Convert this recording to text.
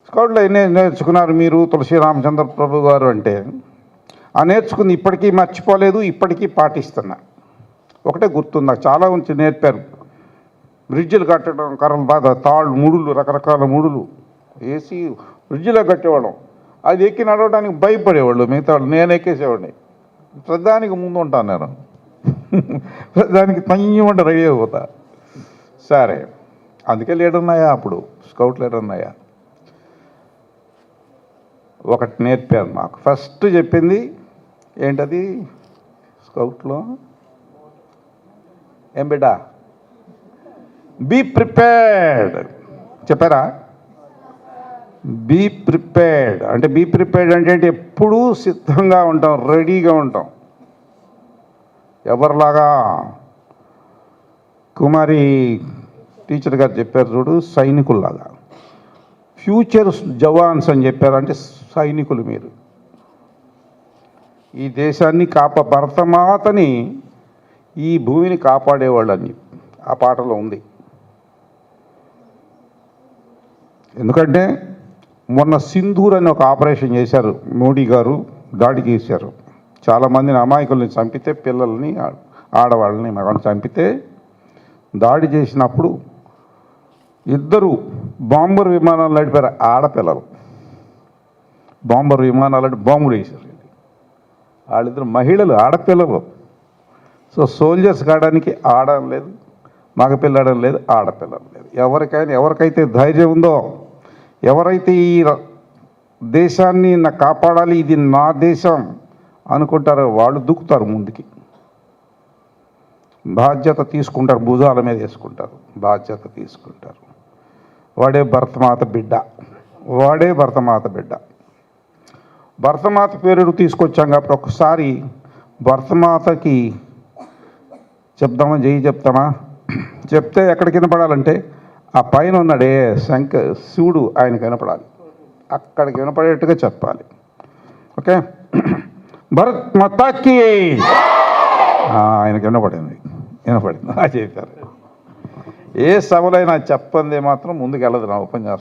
స్కౌట్లో ఎన్ని నేర్చుకున్నారు మీరు తులసి రామచంద్ర ప్రభు గారు అంటే, ఆ నేర్చుకుంది ఇప్పటికీ మర్చిపోలేదు, ఇప్పటికీ పాటిస్తున్నా. ఒకటే గుర్తుంది నాకు, చాలా ఉంచి నేర్పారు. బ్రిడ్జిలు కట్టడం, కర్రలు బాగా తాళ్ళు ముడులు, రకరకాల ముడులు వేసి బ్రిడ్జిలో కట్టేవాళ్ళం. అది ఎక్కి నడవడానికి భయపడేవాళ్ళు మిగతా వాళ్ళు. నేను ఎక్కేసేవాడిని. ప్రధానికి ముందు ఉంటాను నేను. ప్రధానికి తయ్యమంటే రెడీ అయిపోతా. సరే, అందుకే లీడర్ ఉన్నాయా, అప్పుడు స్కౌట్ లీడర్ ఉన్నాయా. ఒకటి నేర్పారు మాకు. ఫస్ట్ చెప్పింది ఏంటది స్కౌట్లో, ఏం బిడ్డా, బీ ప్రిపేర్డ్ చెప్పారా. బీ ప్రిపేర్డ్ అంటే, బీ ప్రిపేర్డ్ అంటే ఎప్పుడూ సిద్ధంగా ఉంటాం, రెడీగా ఉంటాం. ఎవరిలాగా కుమారి టీచర్ గారు చెప్పారు చూడు, సైనికుల్లాగా. ఫ్యూచర్ జవాన్స్ అని చెప్పారు, అంటే సైనికులు మీరు. ఈ దేశాన్ని భరతమాతని, ఈ భూమిని కాపాడేవాళ్ళని ఆ పాటలో ఉంది. ఎందుకంటే మొన్న సింధూర్ అని ఒక ఆపరేషన్ చేశారు మోడీ గారు, దాడి చేశారు. చాలామందిని అమాయకుల్ని చంపితే, పిల్లల్ని ఆడవాళ్ళని మగవాళ్ళని చంపితే, దాడి చేసినప్పుడు ఇద్దరు బాంబర్ విమానాలు నడిపారు ఆడపిల్లలు. బాంబర్ విమానాలు అంటే బాంబులు వేశారు. వాళ్ళిద్దరు మహిళలు, ఆడపిల్లలు. సో సోల్జర్స్ కావడానికి ఆడడం లేదు, మగపిల్లడం లేదు, ఆడపిల్లడం లేదు. ఎవరికైతే ధైర్యం ఉందో, ఎవరైతే ఈ దేశాన్ని కాపాడాలి, ఇది నా దేశం అనుకుంటారో వాళ్ళు దూకుతారు ముందుకి. బాధ్యత తీసుకుంటారు, భుజాల మీద వేసుకుంటారు, బాధ్యత తీసుకుంటారు. వాడే భరతమాత బిడ్డ, వాడే భరతమాత బిడ్డ. భరతమాత పేరు తీసుకొచ్చాం కాబట్టి ఒకసారి భరతమాతకి చెప్దామా, జై చెప్తామా. చెప్తే ఎక్కడికి వినపడాలంటే, ఆ పైన ఉన్నాడే శివుడు, ఆయనకి వినపడాలి. అక్కడికి వినపడేట్టుగా చెప్పాలి. ఓకే, భరత్ మాతాకి ఆయనకి వినపడింది చెప్పారు. ఏ సభలైనా చెప్పంది మాత్రం ముందుకు వెళ్ళదు నా ఉపన్యాసం.